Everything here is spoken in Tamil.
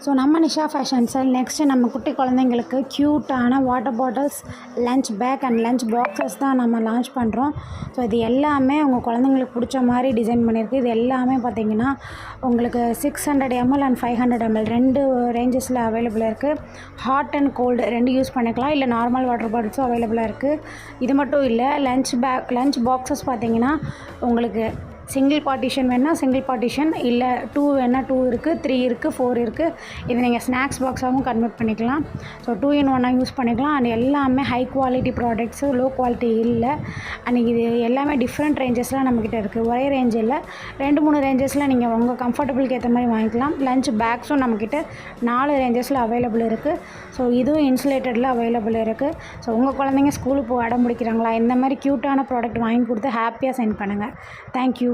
ஸோ நம்ம நிஷா ஃபேஷன்ஸில் நெக்ஸ்ட்டு நம்ம குட்டி குழந்தைங்களுக்கு க்யூட்டான water bottles, lunch bag and lunch boxes தான் நம்ம லான்ச் பண்ணுறோம். ஸோ இது எல்லாமே உங்கள் குழந்தைங்களுக்கு பிடிச்ச மாதிரி டிசைன் பண்ணியிருக்கு. இது எல்லாமே பார்த்திங்கன்னா உங்களுக்கு 600 ml அண்ட் 500 ml 2 ரேஞ்சஸில் அவைலபிளாக இருக்குது. ஹாட் அண்ட் கோல்டு 2 யூஸ் பண்ணிக்கலாம், இல்லை நார்மல் வாட்டர் பாட்டில்ஸும் அவைலபிளாக இருக்குது. இது மட்டும் இல்லை, லஞ்ச் பாக்ஸஸ் பார்த்திங்கன்னா உங்களுக்கு சிங்கிள் பார்ட்டிஷன் வேணால் சிங்கிள் பார்ட்டிஷன், இல்லை 2 வேணால் 2 இருக்குது, 3 இருக்குது, 4 இருக்குது. இது நீங்கள் ஸ்நாக்ஸ் பாக்ஸாகவும் கன்வெர்ட் பண்ணிக்கலாம். ஸோ 2 in 1 யூஸ் பண்ணிக்கலாம். அண்ட் எல்லாமே high quality products, low quality இல்லை. அண்ட் இது எல்லாமே டிஃப்ரெண்ட் ரேஞ்சஸில் நம்மக்கிட்ட இருக்குது. ஒரே ரேஞ்ச் இல்லை, 2-3 ரேஞ்சஸில் நீங்கள் உங்கள் கம்ஃபர்டபுளுக்கு ஏற்ற மாதிரி வாங்கிக்கலாம். லஞ்ச் பேக்ஸும் நம்மக்கிட்ட 4 ரேஞ்சஸில் அவைலபிள் இருக்குது. ஸோ இதுவும் இன்சுலேட்டடில் அவைலபிள் இருக்குது. ஸோ உங்கள் குழந்தைங்க ஸ்கூலுக்கு போக அடம் பிடிக்கிறாங்களா, இந்த மாதிரி க்யூட்டான ப்ராடக்ட் வாங்கி கொடுத்து ஹாப்பியாக சென்ட் பண்ணுங்கள். தேங்க்யூ.